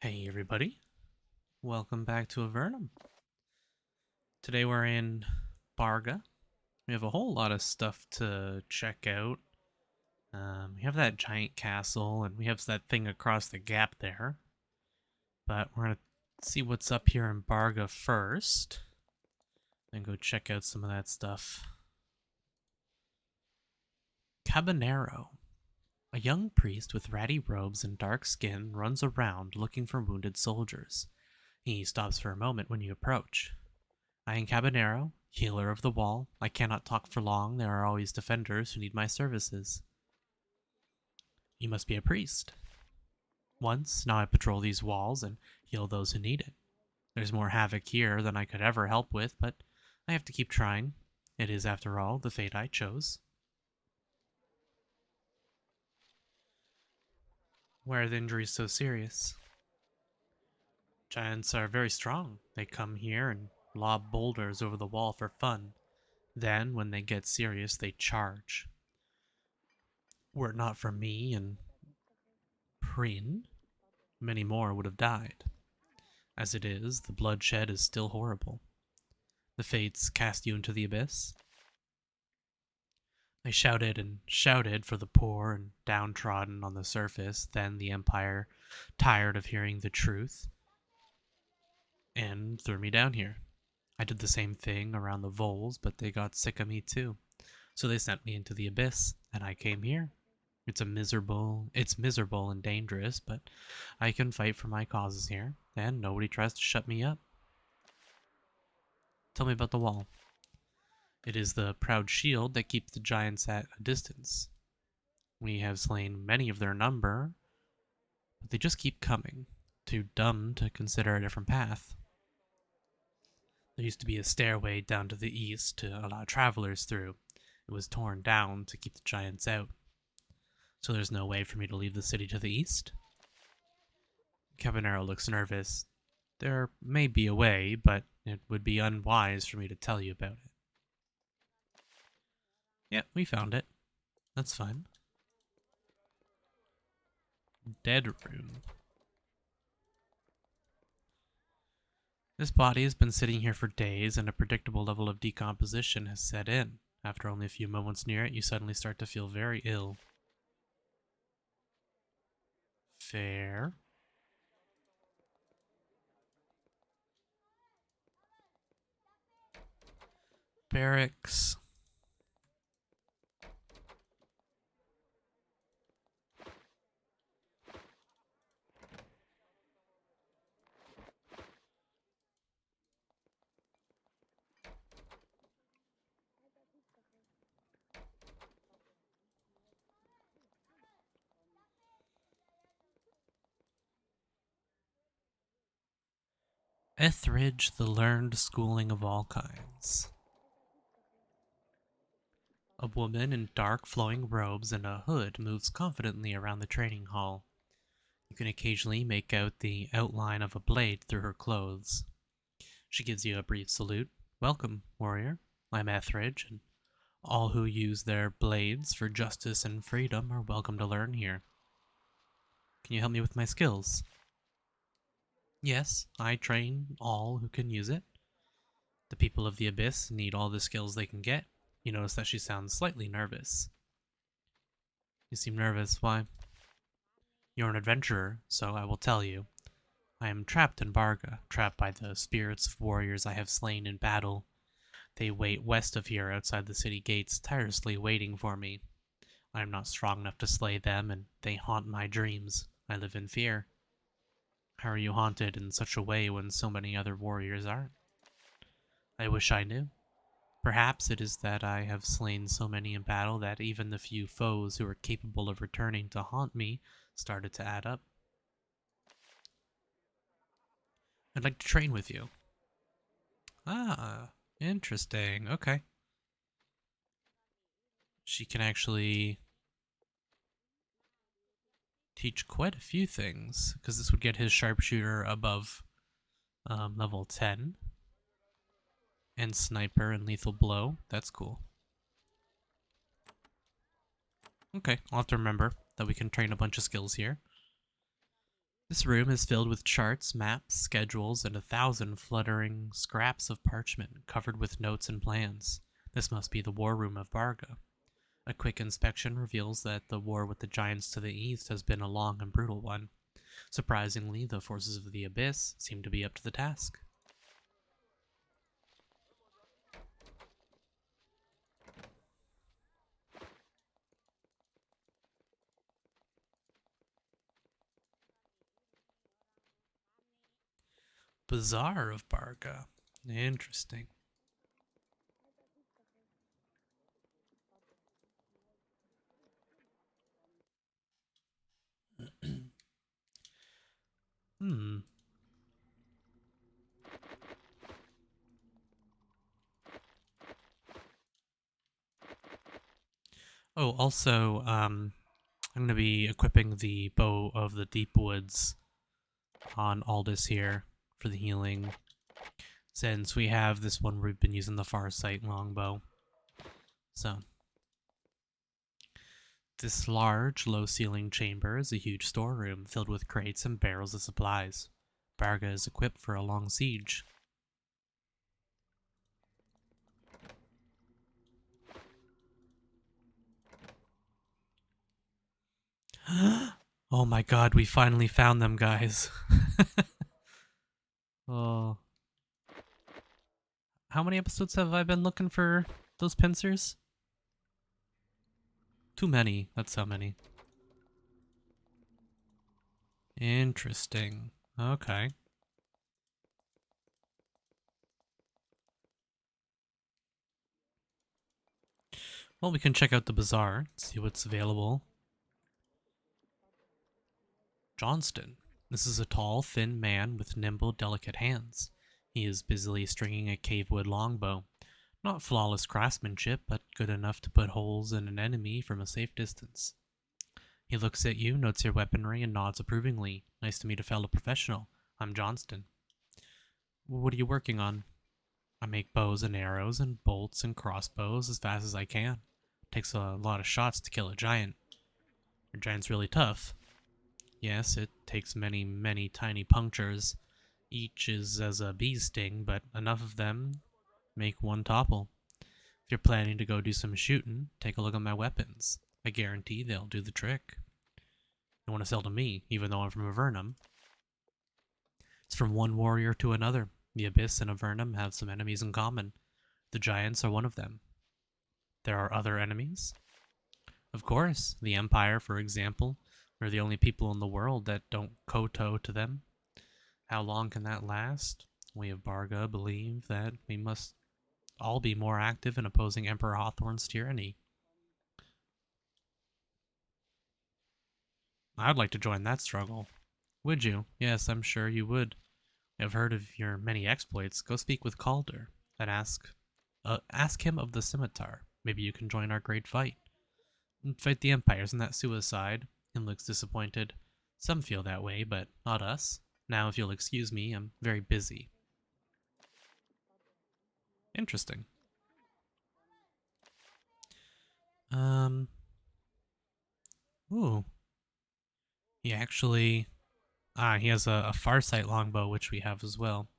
Hey everybody, welcome back to Avernum. Today we're in Bargha. We have a whole lot of stuff to check out. We have that giant castle and we have that thing across the gap there. But we're going to see what's up here in Bargha first. Then go check out some of that stuff. Caballero. A young priest with ratty robes and dark skin runs around looking for wounded soldiers. He stops for a moment when you approach. I am Caballero, healer of the wall. I cannot talk for long. There are always defenders who need my services. You must be a priest. Once, now I patrol these walls and heal those who need it. There's more havoc here than I could ever help with, but I have to keep trying. It is, after all, the fate I chose. Why are the injuries so serious? Giants are very strong. They come here and lob boulders over the wall for fun. Then, when they get serious, they charge. Were it not for me and Prin, many more would have died. As it is, the bloodshed is still horrible. The fates cast you into the abyss. They shouted and shouted for the poor and downtrodden on the surface. Then the Empire, tired of hearing the truth, and threw me down here. I did the same thing around the Voles, but they got sick of me too. So they sent me into the abyss, and I came here. It's miserable and dangerous, but I can fight for my causes here, and nobody tries to shut me up. Tell me about the wall. It is the proud shield that keeps the giants at a distance. We have slain many of their number, but they just keep coming, too dumb to consider a different path. There used to be a stairway down to the east to allow travelers through. It was torn down to keep the giants out. So there's no way for me to leave the city to the east? Caballero looks nervous. There may be a way, but it would be unwise for me to tell you about it. Yeah, we found it. That's fine. Dead room. This body has been sitting here for days, and a predictable level of decomposition has set in. After only a few moments near it, you suddenly start to feel very ill. Fair. Barracks. Etheridge, the learned schooling of all kinds. A woman in dark flowing robes and a hood moves confidently around the training hall. You can occasionally make out the outline of a blade through her clothes. She gives you a brief salute. Welcome, warrior. I'm Etheridge, and all who use their blades for justice and freedom are welcome to learn here. Can you help me with my skills? Yes, I train all who can use it. The people of the Abyss need all the skills they can get. You notice that she sounds slightly nervous. You seem nervous. Why? You're an adventurer, so I will tell you. I am trapped in Bargha, trapped by the spirits of warriors I have slain in battle. They wait west of here outside the city gates, tirelessly waiting for me. I am not strong enough to slay them, and they haunt my dreams. I live in fear. How are you haunted in such a way when so many other warriors aren't? I wish I knew. Perhaps it is that I have slain so many in battle that even the few foes who are capable of returning to haunt me started to add up. I'd like to train with you. Ah, interesting. Okay. She can actually teach quite a few things, because this would get his sharpshooter above level 10. And sniper and lethal blow. That's cool. Okay, I'll have to remember that we can train a bunch of skills here. This room is filled with charts, maps, schedules, and 1,000 fluttering scraps of parchment covered with notes and plans. This must be the war room of Bargha. A quick inspection reveals that the war with the giants to the east has been a long and brutal one. Surprisingly, the forces of the Abyss seem to be up to the task. Bazaar of Bargha. Interesting. Hmm. Oh, also, I'm going to be equipping the Bow of the Deep Woods on Aldous here for the healing, since we have this one we've been using the Farsight longbow. So, this large, low-ceilinged chamber is a huge storeroom filled with crates and barrels of supplies. Bargha is equipped for a long siege. Oh my god, we finally found them, guys. Oh. How many episodes have I been looking for those pincers? Too many. That's how many. Interesting. Okay. Well, we can check out the bazaar, see what's available. Johnston. This is a tall, thin man with nimble, delicate hands. He is busily stringing a cavewood longbow. Not flawless craftsmanship, but good enough to put holes in an enemy from a safe distance. He looks at you, notes your weaponry, and nods approvingly. Nice to meet a fellow professional. I'm Johnston. What are you working on? I make bows and arrows and bolts and crossbows as fast as I can. Takes a lot of shots to kill a giant. Your giant's really tough. Yes, it takes many, many tiny punctures. Each is as a bee's sting, but enough of them make one topple. If you're planning to go do some shooting, take a look at my weapons. I guarantee they'll do the trick. You want to sell to me, even though I'm from Avernum. It's from one warrior to another. The Abyss and Avernum have some enemies in common. The giants are one of them. There are other enemies? Of course, the Empire, for example. We're the only people in the world that don't kowtow to them. How long can that last? We of Bargha believe that we must all be more active in opposing Emperor Hawthorne's tyranny. I'd like to join that struggle. Would you? Yes, I'm sure you would. I've heard of your many exploits. Go speak with Calder and ask him of the scimitar. Maybe you can join our great fight. Fight the Empire, isn't that suicide? He looks disappointed. Some feel that way, but not us. Now, if you'll excuse me, I'm very busy. Interesting. Um, ooh. He actually, he has a Farsight longbow, which we have as well.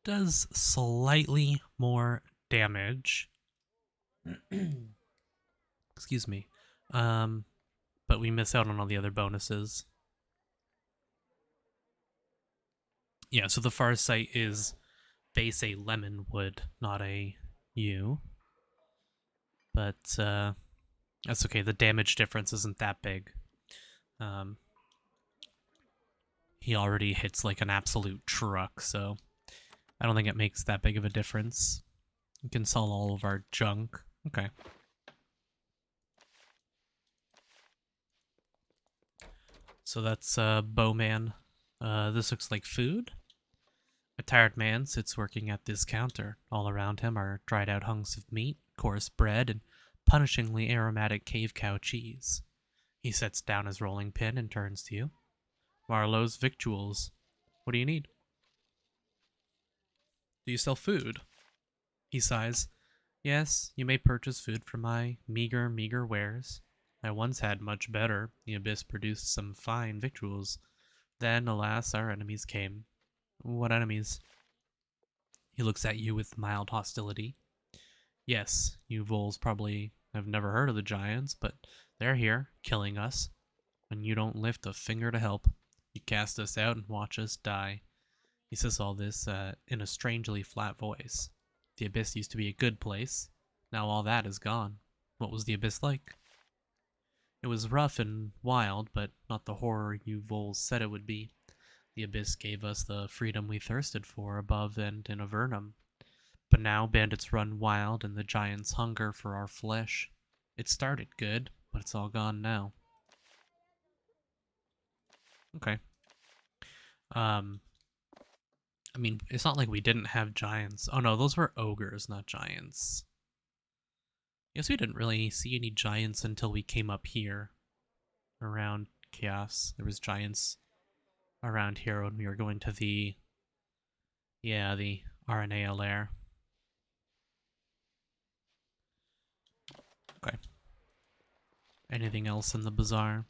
Does slightly more damage. Excuse me. Um, but we miss out on all the other bonuses. Yeah, so the Farsight is base a lemon wood, not a yew. But that's okay. The damage difference isn't that big. Um, he already hits like an absolute truck, so I don't think it makes that big of a difference. We can sell all of our junk. Okay. So that's Bowman. This looks like food. A tired man sits working at this counter. All around him are dried out hunks of meat, coarse bread, and punishingly aromatic cave cow cheese. He sets down his rolling pin and turns to you. Marlowe's Victuals. What do you need? Do you sell food? He sighs. Yes, you may purchase food from my meager wares. I once had much better. The abyss produced some fine victuals. Then, alas, our enemies came. What enemies? He looks at you with mild hostility. Yes, you voles probably have never heard of the giants, but they're here, killing us. And you don't lift a finger to help. You cast us out and watch us die. He says all this in a strangely flat voice. The abyss used to be a good place. Now all that is gone. What was the abyss like? It was rough and wild, but not the horror you voles said it would be. The abyss gave us the freedom we thirsted for above and in Avernum. But now bandits run wild and the giants hunger for our flesh. It started good, but it's all gone now. Okay. Um, I mean, it's not like we didn't have giants. Oh no, those were ogres, not giants. Yes, we didn't really see any giants until we came up here around Chaos. There was giants around here when we were going to the RNA lair. Okay. Anything else in the bazaar?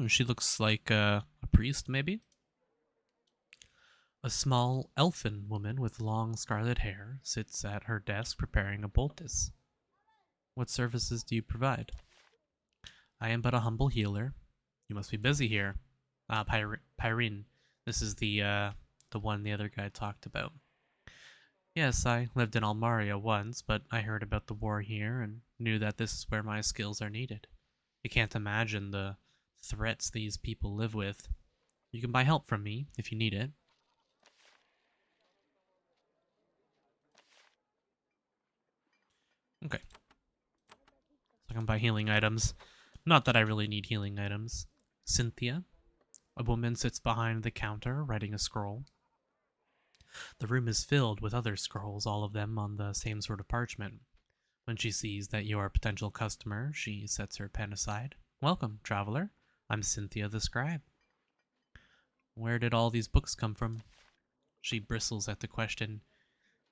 She looks like a priest, maybe? A small elfin woman with long scarlet hair sits at her desk preparing a poultice. What services do you provide? I am but a humble healer. You must be busy here. Pyrene. This is the one the other guy talked about. Yes, I lived in Almaria once, but I heard about the war here and knew that this is where my skills are needed. You can't imagine the threats these people live with. You can buy help from me if you need it. Okay, so I can buy healing items. Not that I really need healing items. Cynthia. A woman sits behind the counter writing a scroll. The room is filled with other scrolls, all of them on the same sort of parchment. When she sees that you are a potential customer, she sets her pen aside. Welcome, traveler. I'm Cynthia the scribe. Where did all these books come from? She bristles at the question.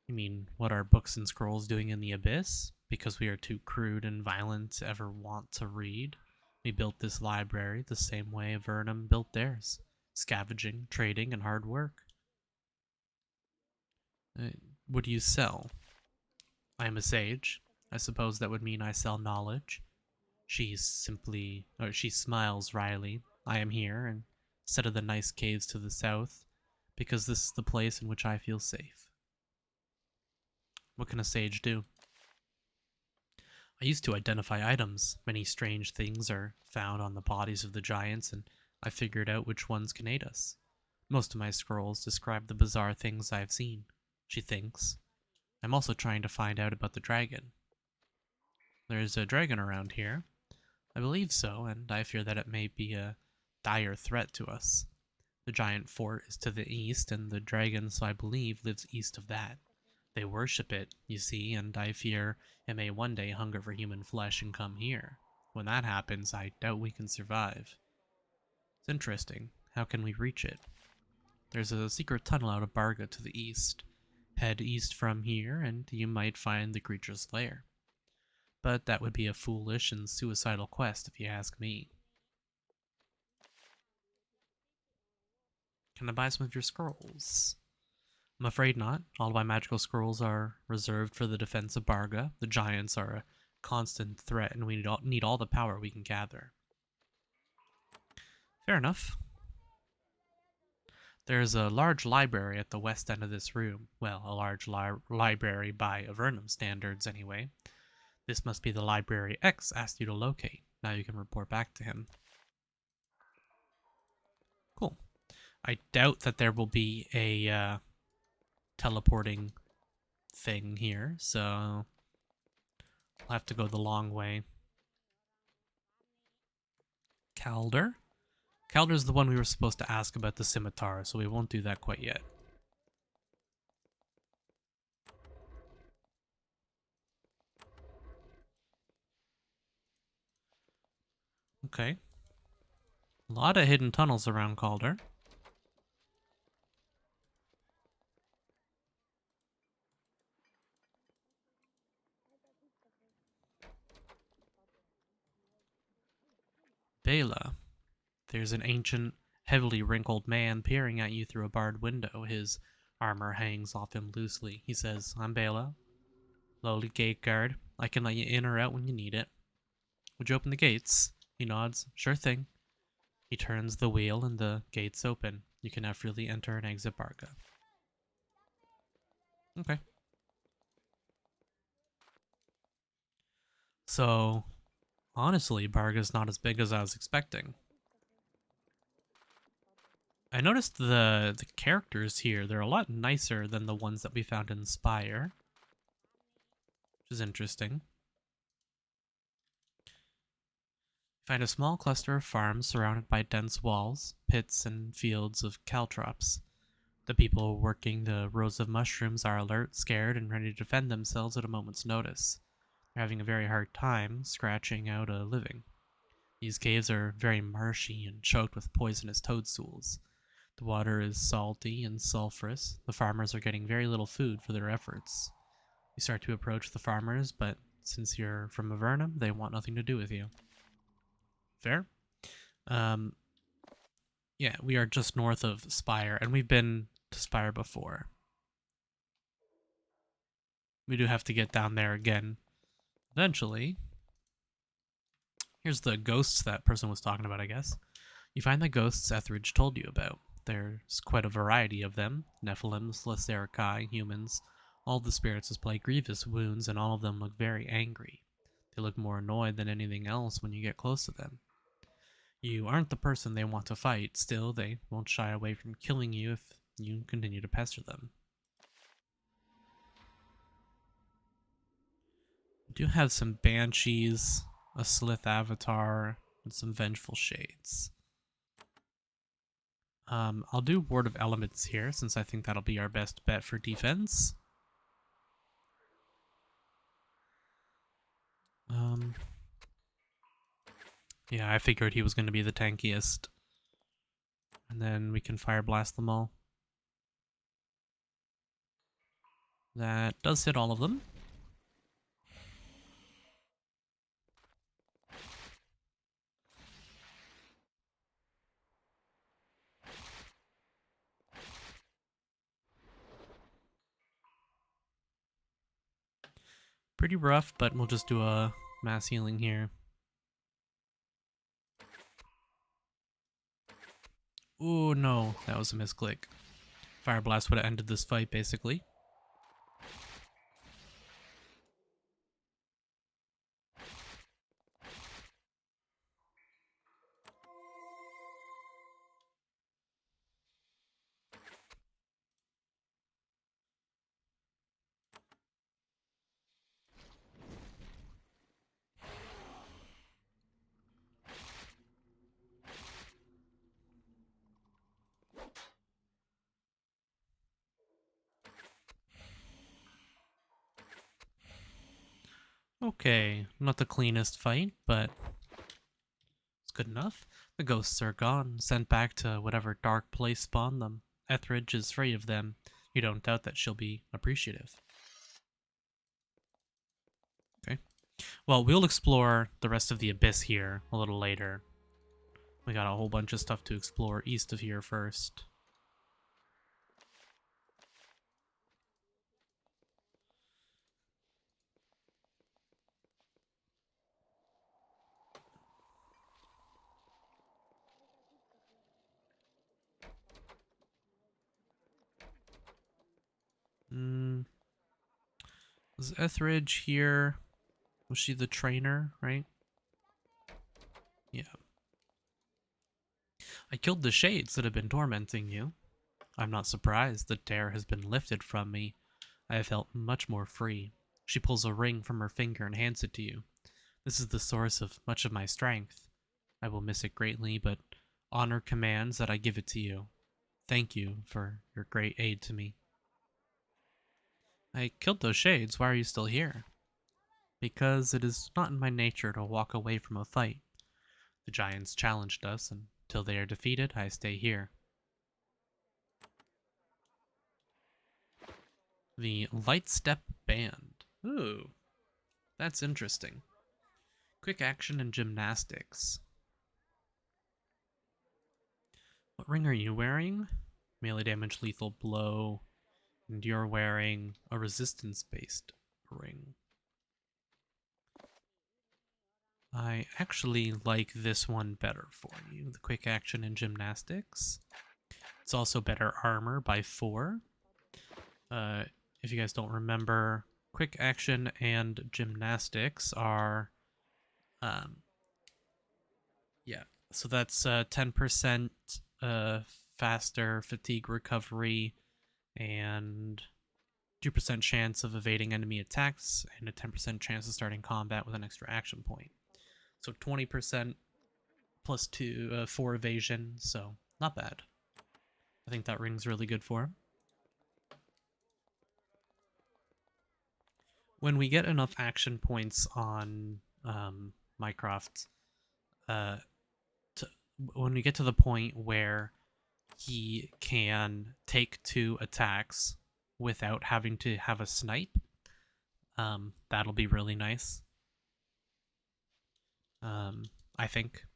You mean, what are books and scrolls doing in the abyss? Because we are too crude and violent to ever want to read. We built this library the same way Avernum built theirs. Scavenging, trading, and hard work. Uh, what do you sell? I am a sage. I suppose that would mean I sell knowledge. She smiles wryly. I am here, and instead of the nice caves to the south, because this is the place in which I feel safe. What can a sage do? I used to identify items. Many strange things are found on the bodies of the giants, and I figured out which ones can aid us. Most of my scrolls describe the bizarre things I've seen. She thinks. I'm also trying to find out about the dragon. There's a dragon around here. I believe so, and I fear that it may be a dire threat to us. The giant fort is to the east, and the dragon, so I believe, lives east of that. They worship it, you see, and I fear it may one day hunger for human flesh and come here. When that happens, I doubt we can survive. It's interesting. How can we reach it? There's a secret tunnel out of Bargha to the east. Head east from here, and you might find the creature's lair. But that would be a foolish and suicidal quest if you ask me. Can I buy some of your scrolls? I'm afraid not. All of my magical scrolls are reserved for the defense of Bargha. The giants are a constant threat, and we need all the power we can gather. Fair enough. There's a large library at the west end of this room. Well, a large library by Avernum standards, anyway. This must be the library X asked you to locate. Now you can report back to him. Cool. I doubt that there will be a teleporting thing here, so we'll have to go the long way. Calder? Calder's the one we were supposed to ask about the scimitar, so we won't do that quite yet. Okay. A lot of hidden tunnels around Calder. Bela. There's an ancient, heavily wrinkled man peering at you through a barred window. His armor hangs off him loosely. He says, I'm Bela, lowly gate guard. I can let you in or out when you need it. Would you open the gates? He nods. Sure thing. He turns the wheel and the gates open. You can now freely enter and exit Bargha. Okay. So, honestly, Bargha's not as big as I was expecting. I noticed the characters here, they're a lot nicer than the ones that we found in Spire, which is interesting. Find a small cluster of farms surrounded by dense walls, pits, and fields of caltrops. The people working the rows of mushrooms are alert, scared, and ready to defend themselves at a moment's notice. They're having a very hard time scratching out a living. These caves are very marshy and choked with poisonous toadstools. The water is salty and sulfurous. The farmers are getting very little food for their efforts. You start to approach the farmers, but since you're from Avernum, they want nothing to do with you. Fair? Um, yeah, we are just north of Spire, and we've been to Spire before. We do have to get down there again eventually. Here's the ghosts that person was talking about, I guess. You find the ghosts Etheridge told you about. There's quite a variety of them. Nephilims, Lacericae, humans. All the spirits display grievous wounds, and all of them look very angry. They look more annoyed than anything else when you get close to them. You aren't the person they want to fight. Still, they won't shy away from killing you if you continue to pester them. We do have some banshees, a Slith avatar, and some vengeful shades. I'll do Ward of Elements here, since I think that'll be our best bet for defense. Yeah, I figured he was going to be the tankiest. And then we can Fire Blast them all. That does hit all of them. Pretty rough, but we'll just do a mass healing here. Ooh, no, that was a misclick. Fire Blast would have ended this fight, basically. Okay, not the cleanest fight, but it's good enough. The ghosts are gone, sent back to whatever dark place spawned them. Etheridge is free of them. You don't doubt that she'll be appreciative. Okay. Well, we'll explore the rest of the Abyss here a little later. We got a whole bunch of stuff to explore east of here first. Was Etheridge here? Was she the trainer, right? Yeah. I killed the shades that have been tormenting you. I'm not surprised. The terror has been lifted from me. I have felt much more free. She pulls a ring from her finger and hands it to you. This is the source of much of my strength. I will miss it greatly, but honor commands that I give it to you. Thank you for your great aid to me. I killed those shades. Why are you still here? Because it is not in my nature to walk away from a fight. The giants challenged us, and until they are defeated, I stay here. The Light Step Band. Ooh, that's interesting. Quick action and gymnastics. ring are you wearing? Melee damage, lethal blow, and you're wearing a resistance-based ring. I actually like this one better for you, the quick action and gymnastics. It's also better armor by 4. If you guys don't remember, quick action and gymnastics are, yeah, so that's 10% faster fatigue recovery and 2% chance of evading enemy attacks and a 10% chance of starting combat with an extra action point. So 20% plus 4 evasion, so not bad. I think that ring's really good for him. When we get enough action points on Mycroft, when we get to the point where he can take 2 attacks without having to have a snipe, that'll be really nice. I think.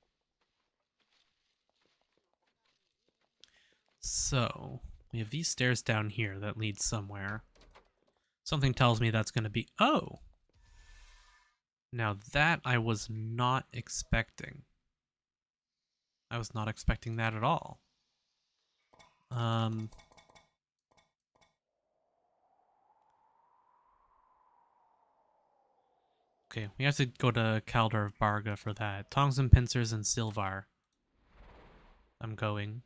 So, we have these stairs down here that lead somewhere. Something tells me that's going to be... Oh! Now that I was not expecting. I was not expecting that at all. Okay, we have to go to Caldor of Bargha for that. Tongs and pincers and Silvar. I'm going.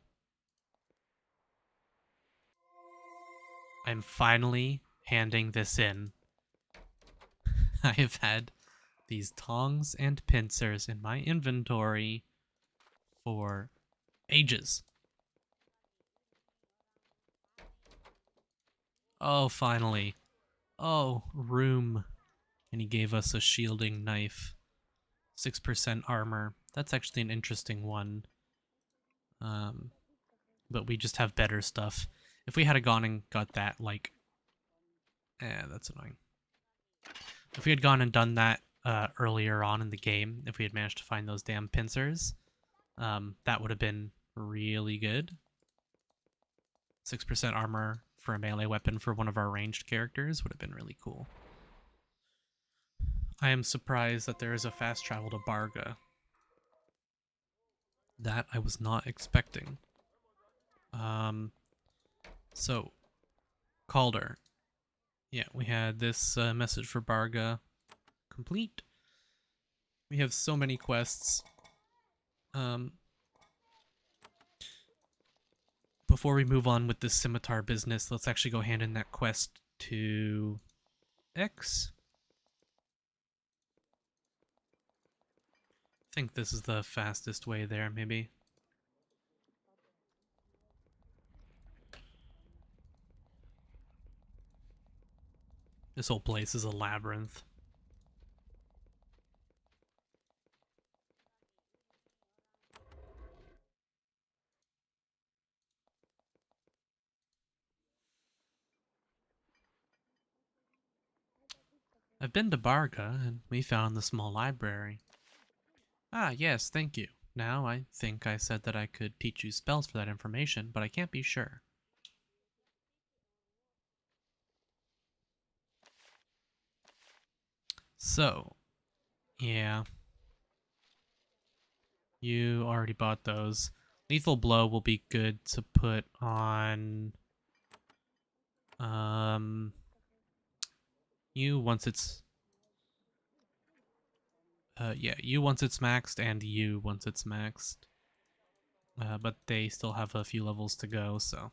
I'm finally handing this in. I have had these tongs and pincers in my inventory for ages. Oh, finally. Oh, room. And he gave us a shielding knife. 6% armor. That's actually an interesting one. But we just have better stuff. If we had gone and got that, like... that's annoying. If we had gone and done that earlier on in the game, if we had managed to find those damn pincers, that would have been really good. 6% armor for a melee weapon for one of our ranged characters would have been really cool. I am surprised that there is a fast travel to Bargha. That I was not expecting. So, Calder. Yeah, we had this message for Bargha complete. We have so many quests. Before we move on with this scimitar business, let's actually go hand in that quest to X. I think this is the fastest way there, maybe. This whole place is a labyrinth. I've been to Bargha, and we found the small library. Ah, yes, thank you. Now, I think I said that I could teach you spells for that information, but I can't be sure. So, yeah. You already bought those. Lethal Blow will be good to put on... you once it's... yeah, you once it's maxed, and you once it's maxed. But they still have a few levels to go, so...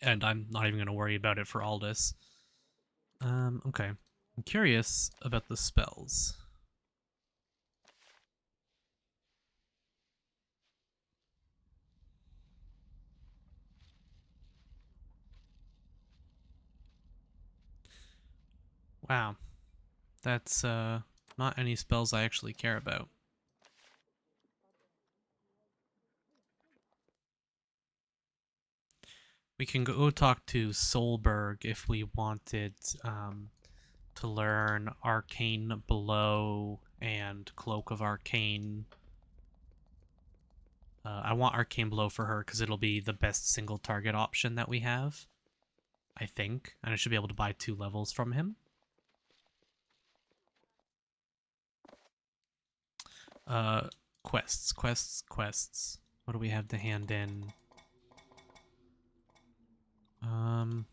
And I'm not even going to worry about it for Aldous. Okay. I'm curious about the spells. Wow. That's, not any spells I actually care about. We can go talk to Solberg if we wanted, to learn Arcane Blow and Cloak of Arcane. I want Arcane Blow for her because it'll be the best single target option that we have, I think. And I should be able to buy 2 levels from him. Quests. What do we have to hand in? Um,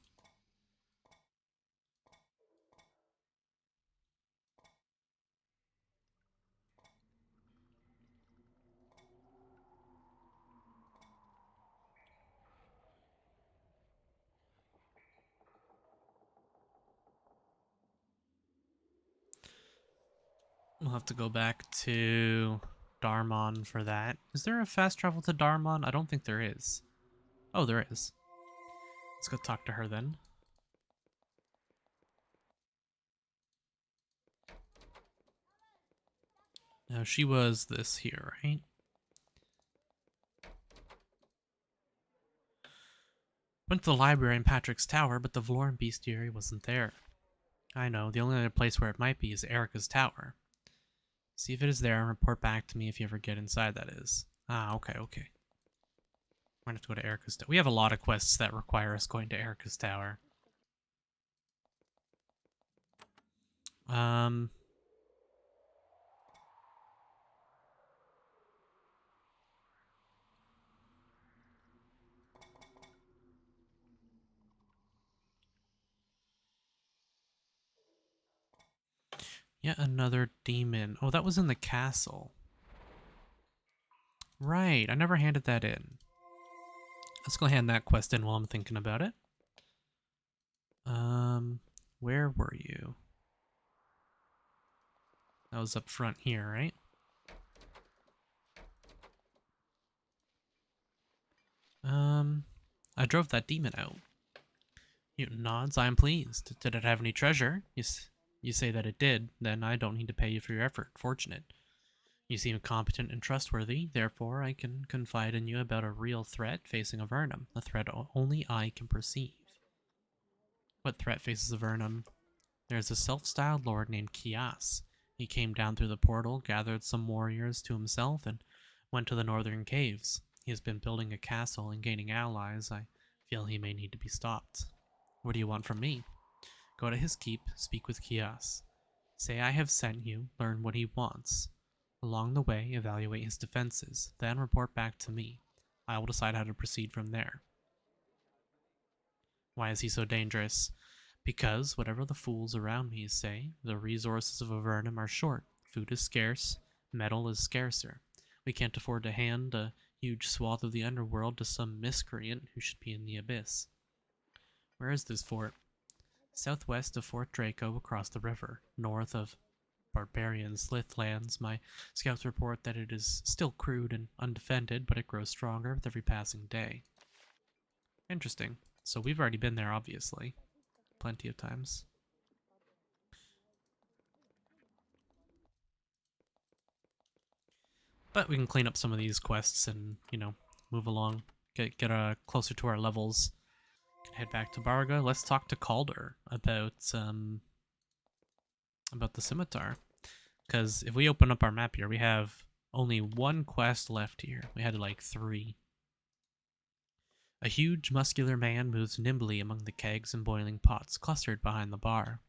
we'll have to go back to Darmon for that. Is there a fast travel to Darmon? I don't think there is. Oh, there is. Let's go talk to her then. Now, she was this here, right? Went to the library in Patrick's Tower, but the Valoran Bestiary wasn't there. I know, the only other place where it might be is Erica's Tower. See if it is there and report back to me if you ever get inside, that is. Ah, okay. We're gonna have to go to Erica's Tower. We have a lot of quests that require us going to Erica's Tower. Um... Yet another demon. Oh, that was in the castle. Right, I never handed that in. Let's go hand that quest in while I'm thinking about it. Where were you? That was up front here, right? I drove that demon out. Newton nods. I am pleased. Did it have any treasure? You say that it did. Then I don't need to pay you for your effort. Fortunate. You seem competent and trustworthy. Therefore, I can confide in you about a real threat facing Avernum. A threat only I can perceive. What threat faces Avernum? There's a self-styled lord named Kias. He came down through the portal, gathered some warriors to himself, and went to the northern caves. He has been building a castle and gaining allies. I feel he may need to be stopped. What do you want from me? Go to his keep, speak with Kias. Say I have sent you, learn what he wants. Along the way, evaluate his defenses, then report back to me. I will decide how to proceed from there. Why is he so dangerous? Because, whatever the fools around me say, the resources of Avernum are short. Food is scarce, metal is scarcer. We can't afford to hand a huge swath of the underworld to some miscreant who should be in the abyss. Where is this fort? Southwest of Fort Draco across the river, north of barbarian Slith lands. My scouts report that it is still crude and undefended, but it grows stronger with every passing day. Interesting. So we've already been there, obviously. Plenty of times. But we can clean up some of these quests and, move along. Get closer to our levels. Head back to Bargha. Let's talk to Calder about the scimitar. Because if we open up our map here, we have only one quest left here. We had like 3. A huge, muscular man moves nimbly among the kegs and boiling pots clustered behind the bar.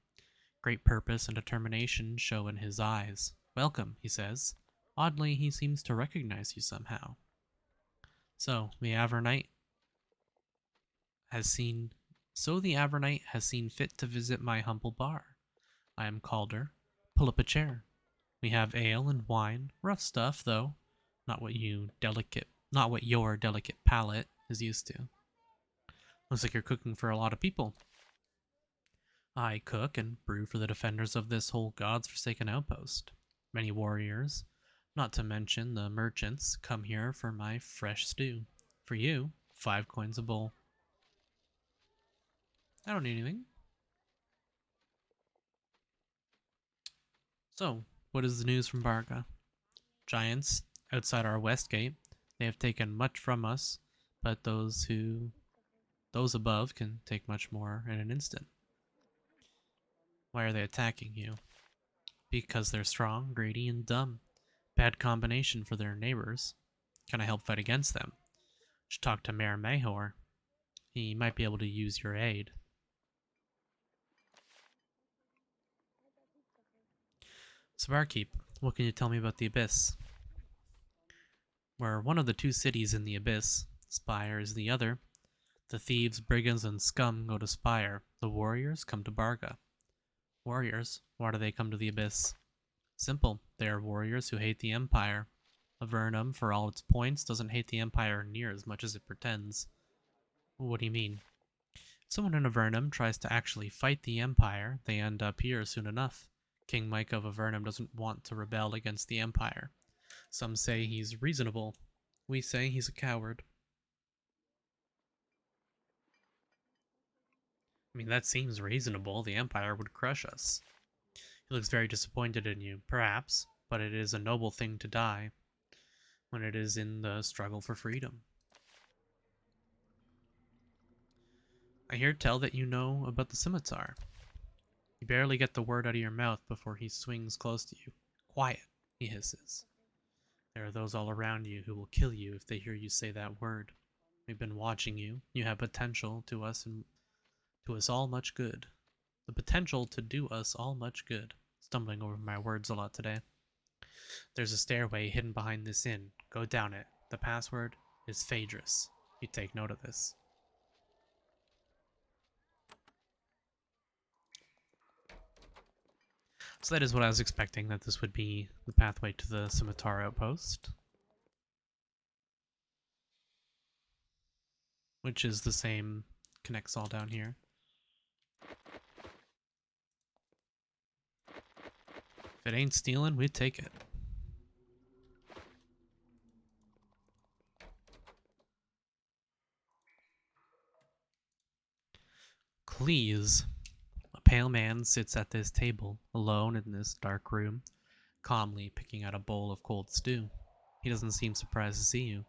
Great purpose and determination show in his eyes. Welcome, he says. Oddly, he seems to recognize you somehow. So, the Avernite has seen fit to visit my humble bar. I am Calder. Pull up a chair. We have ale and wine, rough stuff though, not what your delicate palate is used to. Looks like you're cooking for a lot of people. I cook and brew for the defenders of this whole God's forsaken outpost. Many warriors, not to mention the merchants, come here for my fresh stew. For you, 5 coins a bowl. I don't need anything. So, what is the news from Bargha? Giants, outside our west gate, they have taken much from us, but those above can take much more in an instant. Why are they attacking you? Because they're strong, greedy, and dumb. Bad combination for their neighbors. Can I help fight against them? Should talk to Mayor Mahor. He might be able to use your aid. So Barkeep, what can you tell me about the Abyss? We're one of the two cities in the Abyss. Spire is the other. The thieves, brigands, and scum go to Spire. The warriors come to Bargha. Warriors? Why do they come to the Abyss? Simple. They are warriors who hate the Empire. Avernum, for all its points, doesn't hate the Empire near as much as it pretends. What do you mean? Someone in Avernum tries to actually fight the Empire, they end up here soon enough. King Mike of Avernum doesn't want to rebel against the Empire. Some say he's reasonable. We say he's a coward. I mean, that seems reasonable. The Empire would crush us. He looks very disappointed in you, perhaps, but it is a noble thing to die when it is in the struggle for freedom. I hear tell that you know about the scimitar. You barely get the word out of your mouth before he swings close to you. Quiet, he hisses. There are those all around you who will kill you if they hear you say that word. We've been watching you. You have potential to us and to us all much good. The potential to do us all much good. Stumbling over my words a lot today. There's a stairway hidden behind this inn. Go down it. The password is Phaedrus. You take note of this. So that is what I was expecting, that this would be the pathway to the Scimitar outpost. Which is the same, connects all down here. If it ain't stealing, we take it. Cleese. A pale man sits at this table, alone in this dark room, calmly picking out a bowl of cold stew. He doesn't seem surprised to see you.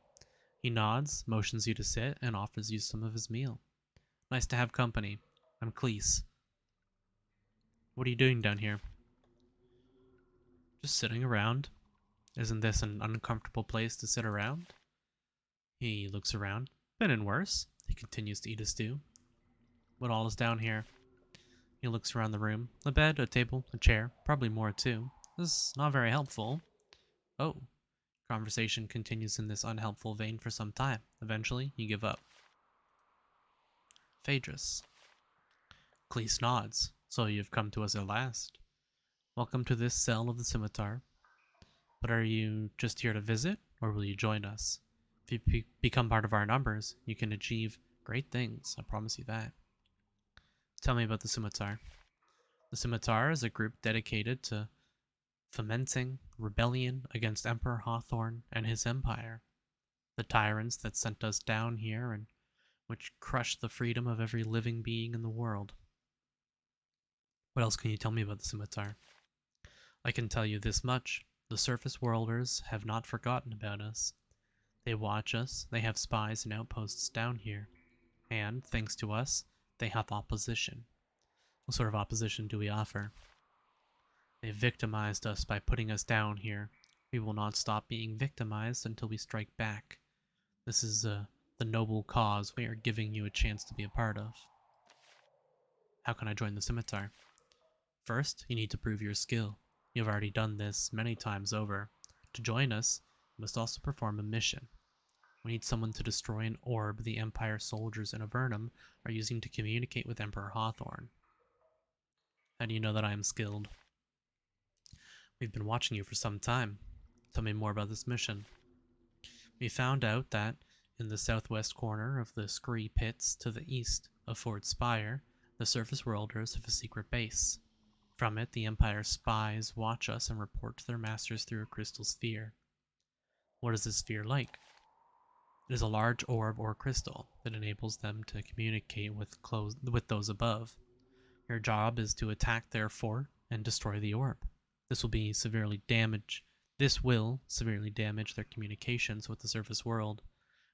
He nods, motions you to sit, and offers you some of his meal. Nice to have company. I'm Cleese. What are you doing down here? Just sitting around. Isn't this an uncomfortable place to sit around? He looks around. Been in worse. He continues to eat his stew. What all is down here? He looks around the room. A bed, a table, a chair, probably more too. This is not very helpful. Oh. Conversation continues in this unhelpful vein for some time. Eventually, you give up. Phaedrus. Cleese nods. So you've come to us at last. Welcome to this cell of the scimitar. But are you just here to visit, or will you join us? If you become part of our numbers, you can achieve great things. I promise you that. Tell me about the scimitar. The scimitar is a group dedicated to fomenting rebellion against Emperor Hawthorne and his empire. The tyrants that sent us down here and which crushed the freedom of every living being in the world. What else can you tell me about the scimitar? I can tell you this much. The surface worlders have not forgotten about us. They watch us, they have spies and outposts down here. And, thanks to us, they have opposition. What sort of opposition do we offer? They victimized us by putting us down here. We will not stop being victimized until we strike back. This is the noble cause we are giving you a chance to be a part of. How can I join the scimitar? First, you need to prove your skill. You have already done this many times over. To join us, you must also perform a mission. We need someone to destroy an orb the Empire soldiers in Avernum are using to communicate with Emperor Hawthorne. How do you know that I am skilled? We've been watching you for some time. Tell me more about this mission. We found out that in the southwest corner of the scree pits to the east of Fort Spire, the surface worlders have a secret base. From it, the Empire's spies watch us and report to their masters through a crystal sphere. What is this sphere like? It is a large orb or crystal that enables them to communicate with those above. Your job is to attack their fort and destroy the orb. This will severely damage their communications with the surface world.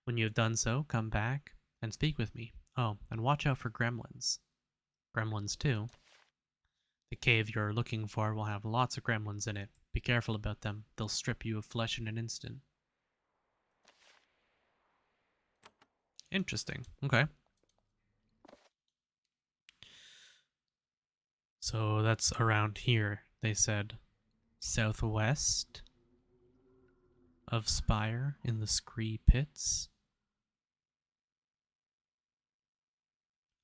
When you have done so, come back and speak with me. Oh, and watch out for gremlins. Gremlins too. The cave you're looking for will have lots of gremlins in it. Be careful about them. They'll strip you of flesh in an instant. Interesting. Okay. So that's around here, they said. Southwest of Spire in the Scree Pits.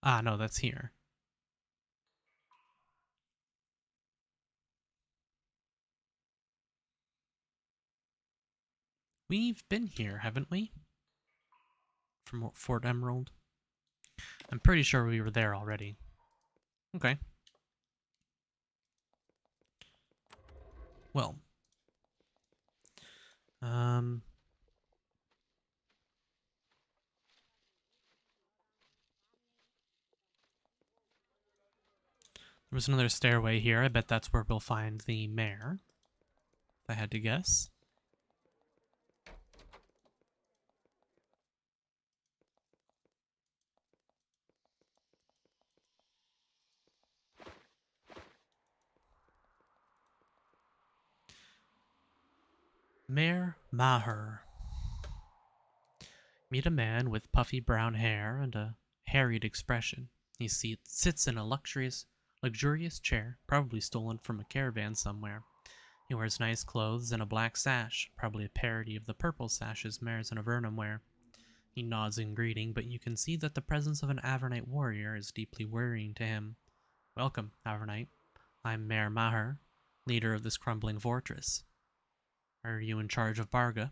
Ah, no, that's here. We've been here, haven't we? From Fort Emerald. I'm pretty sure we were there already. Okay. Well. Um. There was another stairway here. I bet that's where we'll find the mayor. If I had to guess. Mayor Maher. Meet a man with puffy brown hair and a harried expression. He sits in a luxurious chair, probably stolen from a caravan somewhere. He wears nice clothes and a black sash, probably a parody of the purple sashes mayors in Avernum wear. He nods in greeting, but you can see that the presence of an Avernite warrior is deeply worrying to him. Welcome, Avernite. I'm Mayor Maher, leader of this crumbling fortress. Are you in charge of Bargha?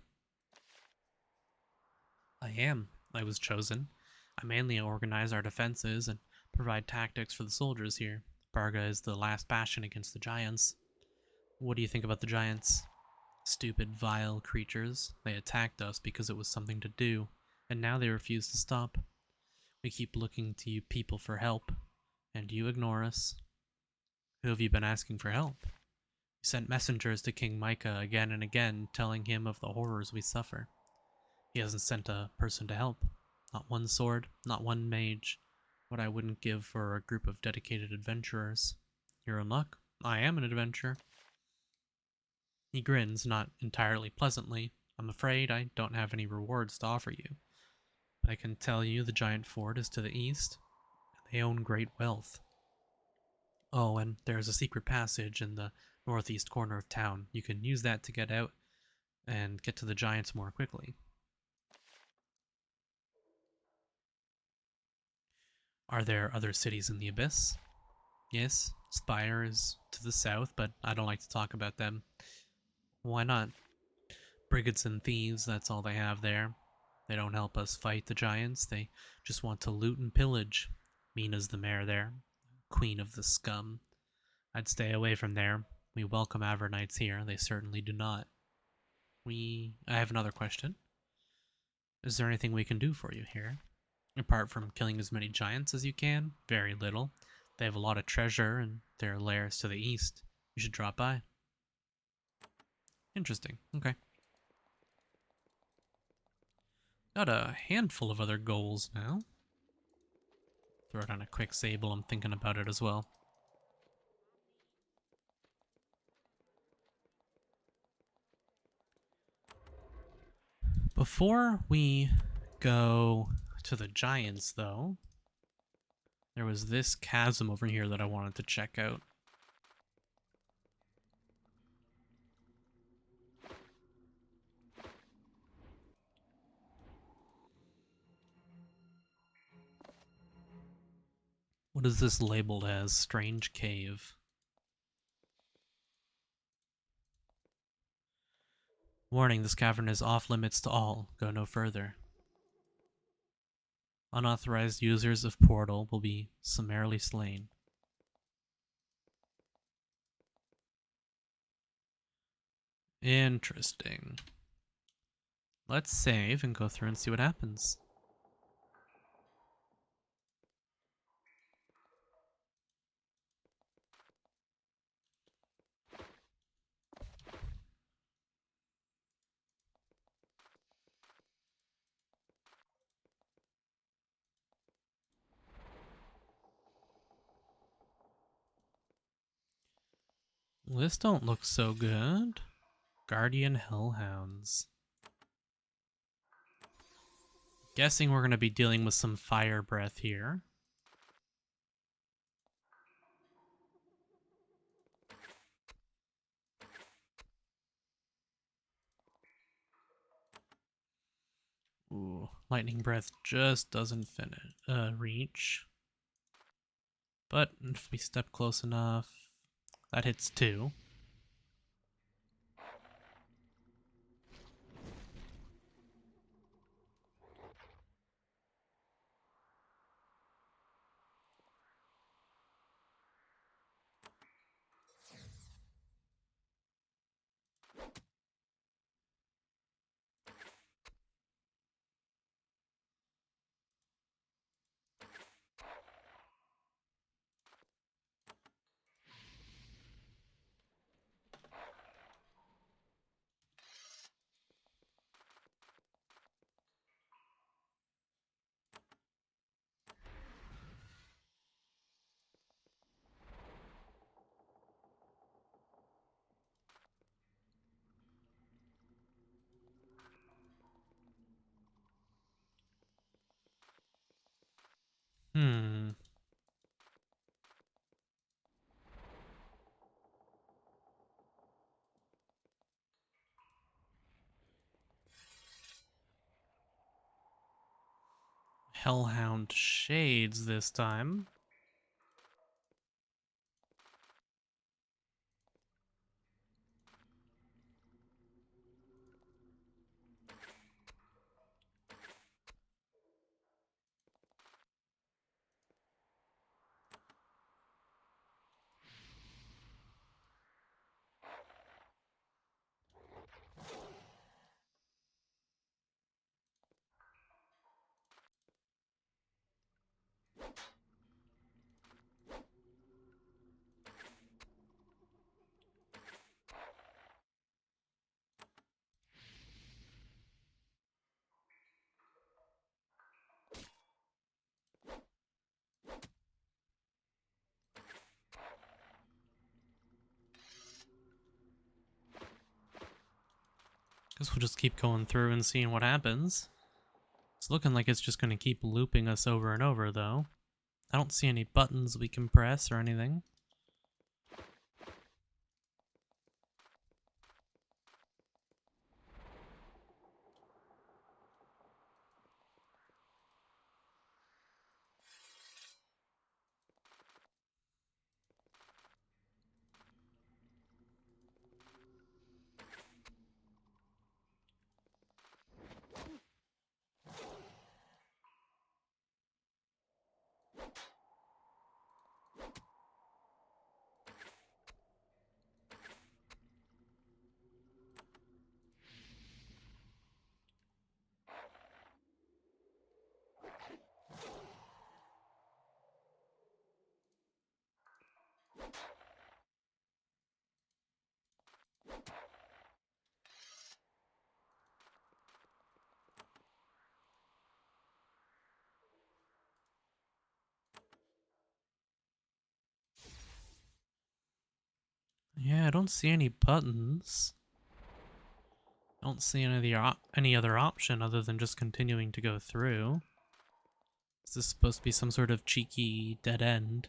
I am. I was chosen. I mainly organize our defenses and provide tactics for the soldiers here. Bargha is the last bastion against the giants. What do you think about the giants? Stupid, vile creatures. They attacked us because it was something to do, and now they refuse to stop. We keep looking to you people for help, and you ignore us. Who have you been asking for help? We sent messengers to King Micah again and again, telling him of the horrors we suffer. He hasn't sent a person to help. Not one sword, not one mage. What I wouldn't give for a group of dedicated adventurers. You're in luck. I am an adventurer. He grins, not entirely pleasantly. I'm afraid I don't have any rewards to offer you. But I can tell you the giant fort is to the east, and they own great wealth. Oh, and there's a secret passage in the northeast corner of town. You can use that to get out and get to the giants more quickly. Are there other cities in the Abyss? Yes, Spire is to the south, but I don't like to talk about them. Why not? Brigands and thieves, that's all they have there. They don't help us fight the giants, they just want to loot and pillage. Mina's the mayor there, queen of the scum. I'd stay away from there. We welcome Avernites here, they certainly do not. I have another question. Is there anything we can do for you here? Apart from killing as many giants as you can, very little. They have a lot of treasure and their lairs to the east. You should drop by. Interesting. Okay. Got a handful of other goals now. Throw it on a quick sable, I'm thinking about it as well. Before we go to the giants, though, there was this chasm over here that I wanted to check out. What is this labeled as? Strange Cave. Warning, this cavern is off limits to all. Go no further. Unauthorized users of Portal will be summarily slain. Interesting. Let's save and go through and see what happens. This don't look so good. Guardian Hellhounds. Guessing we're going to be dealing with some fire breath here. Ooh, lightning breath just doesn't reach. But if we step close enough, that hits 2. Hmm. Hellhound shades this time. Guess we'll just keep going through and seeing what happens. It's looking like it's just going to keep looping us over and over, though. I don't see any buttons we can press or anything. Yeah, I don't see any buttons. I don't see any other option other than just continuing to go through. Is this supposed to be some sort of cheeky dead end?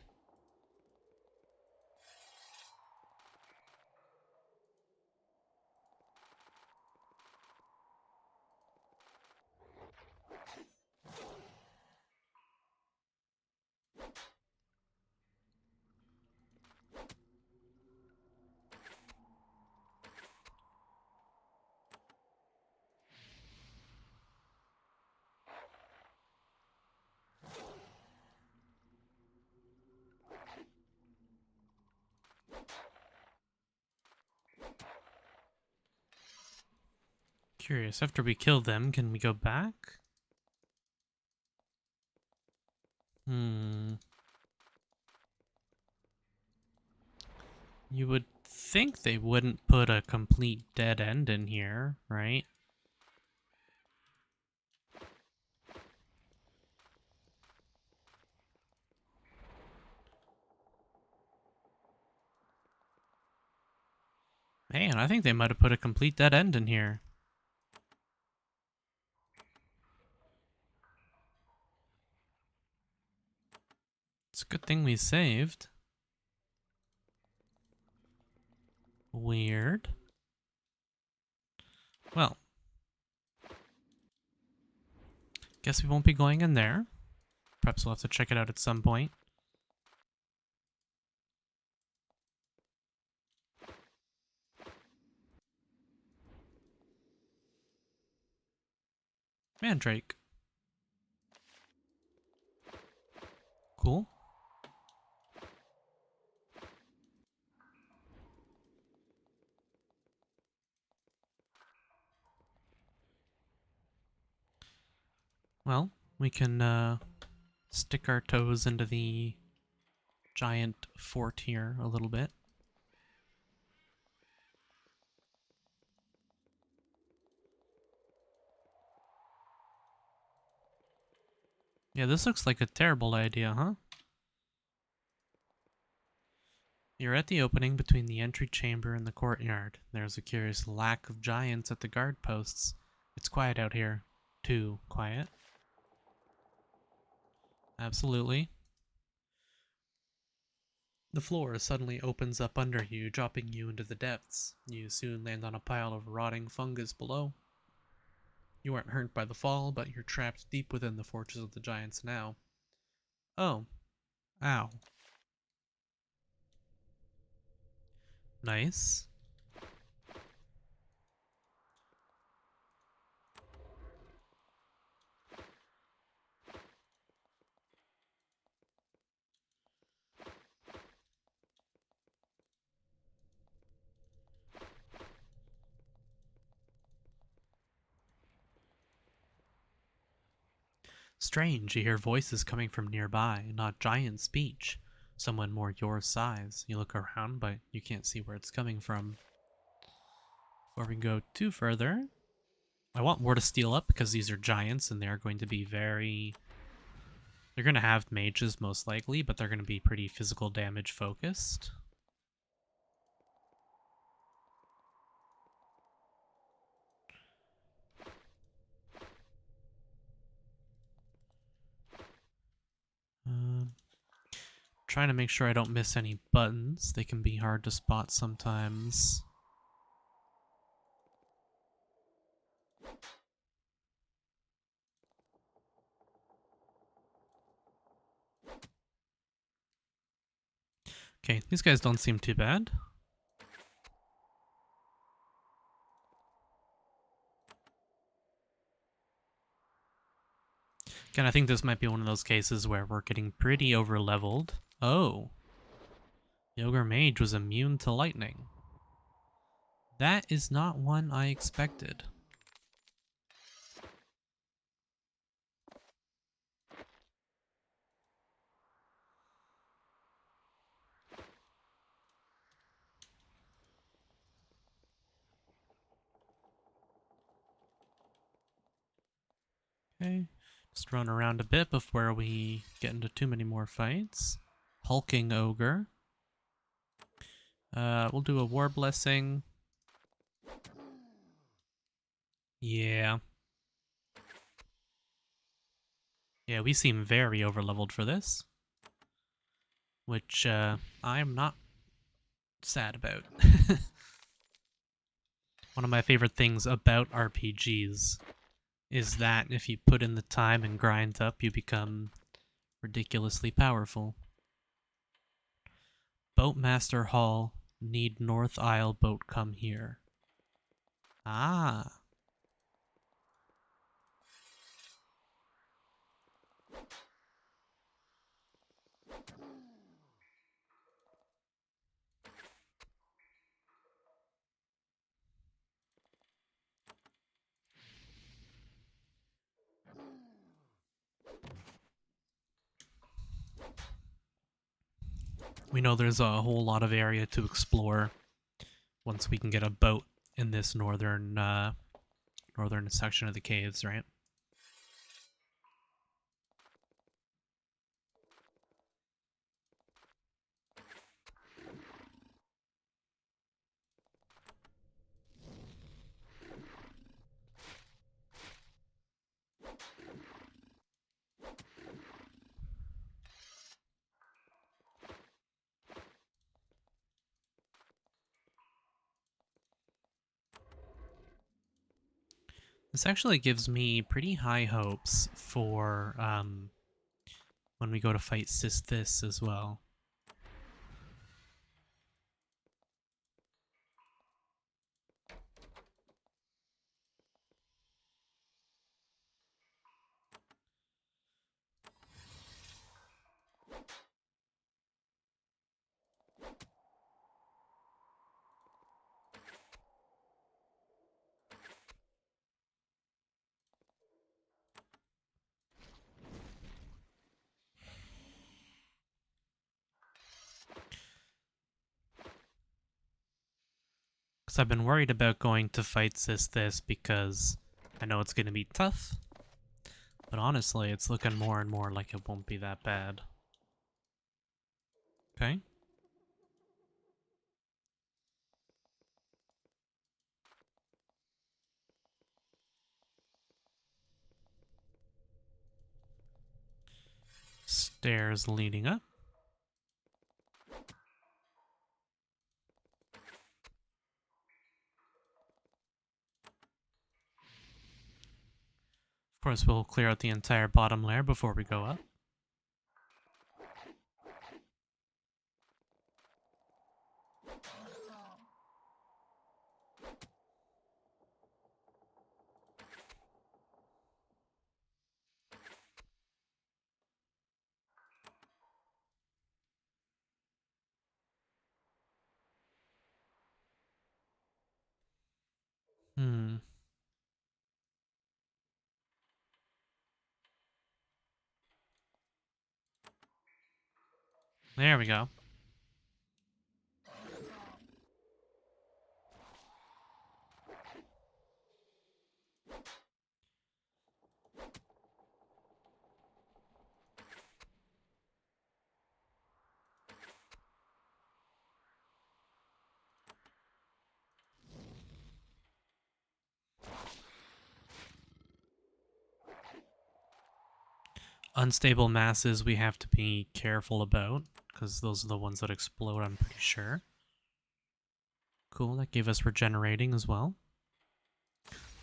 Curious, after we kill them, can we go back? Hmm. You would think they wouldn't put a complete dead end in here, right? Man, I think they might have put a complete dead end in here. It's a good thing we saved. Weird. Well, guess we won't be going in there. Perhaps we'll have to check it out at some point. Mandrake. Cool. Well, we can stick our toes into the giant fort here a little bit. Yeah, this looks like a terrible idea, huh? You're at the opening between the entry chamber and the courtyard. There's a curious lack of giants at the guard posts. It's quiet out here. Too quiet. Absolutely. The floor suddenly opens up under you, dropping you into the depths. You soon land on a pile of rotting fungus below. You aren't hurt by the fall, but you're trapped deep within the fortress of the giants now. Oh. Ow. Nice. Strange, you hear voices coming from nearby, not giant speech. Someone more your size. You look around, but you can't see where it's coming from. Before we go too further, I want more to steal up because these are giants and they're going to be very... They're going to have mages most likely, but they're going to be pretty physical damage focused. Trying to make sure I don't miss any buttons. They can be hard to spot sometimes. Okay, these guys don't seem too bad. Again, I think this might be one of those cases where we're getting pretty over-leveled. Oh. The Ogre Mage was immune to lightning. That is not one I expected. Okay, just run around a bit before we get into too many more fights. Hulking Ogre. We'll do a War Blessing. Yeah. Yeah, we seem very overleveled for this. Which, I'm not sad about. One of my favorite things about RPGs is that if you put in the time and grind up, you become ridiculously powerful. Boatmaster Hall, need North Isle boat come here. Ah. We know there's a whole lot of area to explore once we can get a boat in this northern section of the caves, right? This actually gives me pretty high hopes for when we go to fight Sistis as well. Because I've been worried about going to fight Sistis because I know it's going to be tough. But honestly, it's looking more and more like it won't be that bad. Okay. Stairs leading up. Of course, we'll clear out the entire bottom layer before we go up. Hmm. There we go. Unstable masses we have to be careful about, because those are the ones that explode, I'm pretty sure. Cool, that gave us regenerating as well.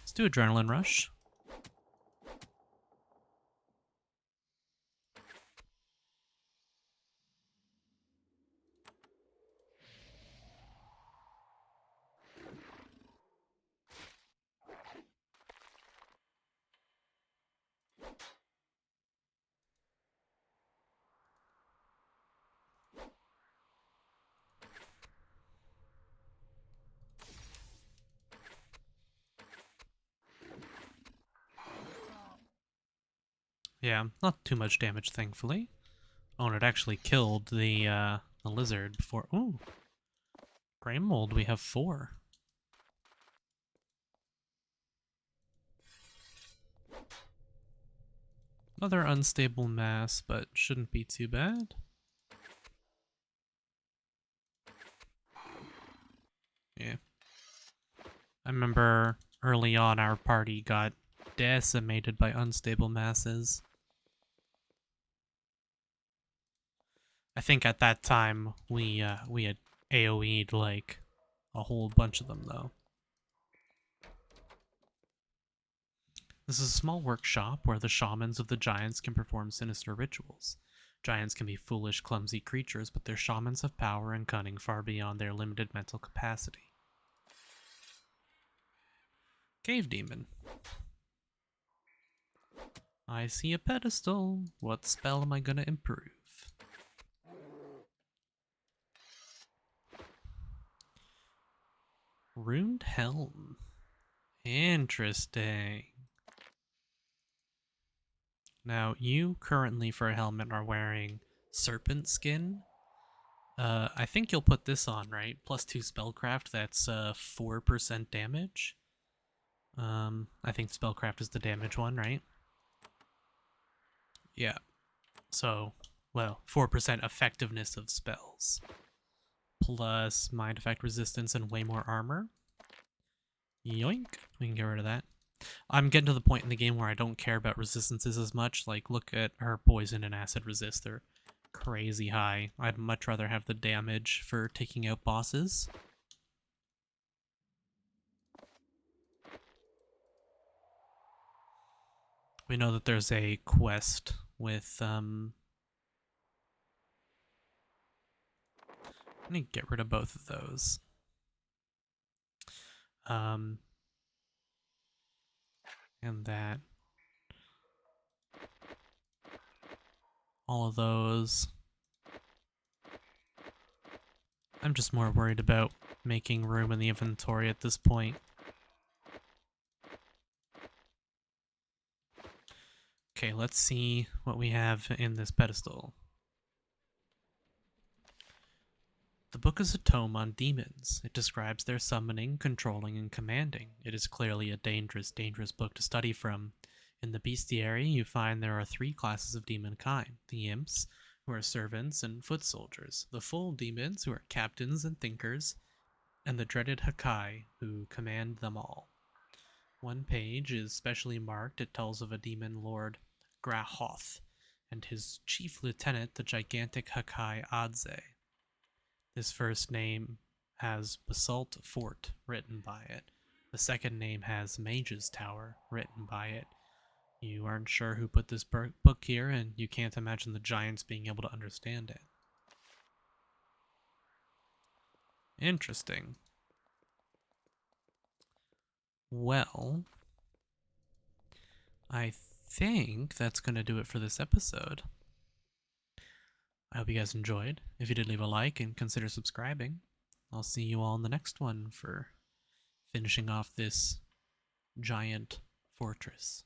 Let's do Adrenaline Rush. Yeah, not too much damage, thankfully. Oh, and it actually killed the lizard before. Ooh, Grey Mold, we have 4. Another unstable mass, but shouldn't be too bad. Yeah. I remember early on our party got decimated by unstable masses. I think at that time we had AoE'd like a whole bunch of them though. This is a small workshop where the shamans of the giants can perform sinister rituals. Giants can be foolish, clumsy creatures, but their shamans have power and cunning far beyond their limited mental capacity. Cave Demon. I see a pedestal. What spell am I gonna improve? Runed Helm. Interesting. Now, you currently for a helmet are wearing serpent skin. I think you'll put this on, right? +2 spellcraft, that's 4% damage. I think spellcraft is the damage one, right? Yeah. So, well, 4% effectiveness of spells. Plus mind effect resistance and way more armor. Yoink. We can get rid of that. I'm getting to the point in the game where I don't care about resistances as much. Like, look at her poison and acid resist. They're crazy high. I'd much rather have the damage for taking out bosses. We know that there's a quest with I'm gonna get rid of both of those. Um and that. All of those. I'm just more worried about making room in the inventory at this point. Okay, let's see what we have in this pedestal. The book is a tome on demons. It describes their summoning, controlling, and commanding. It is clearly a dangerous, dangerous book to study from. In the bestiary, you find there are three classes of demon kind: the imps, who are servants and foot soldiers; the full demons, who are captains and thinkers; and the dreaded Hakai, who command them all. One page is specially marked. It tells of a demon lord, Grahoth, and his chief lieutenant, the gigantic Hakai Adze. His first name has Basalt Fort written by it. The second name has Mage's Tower written by it. You aren't sure who put this book here, and you can't imagine the giants being able to understand it. Interesting. Well, I think that's going to do it for this episode. I hope you guys enjoyed. If you did, leave a like and consider subscribing. I'll see you all in the next one for finishing off this giant fortress.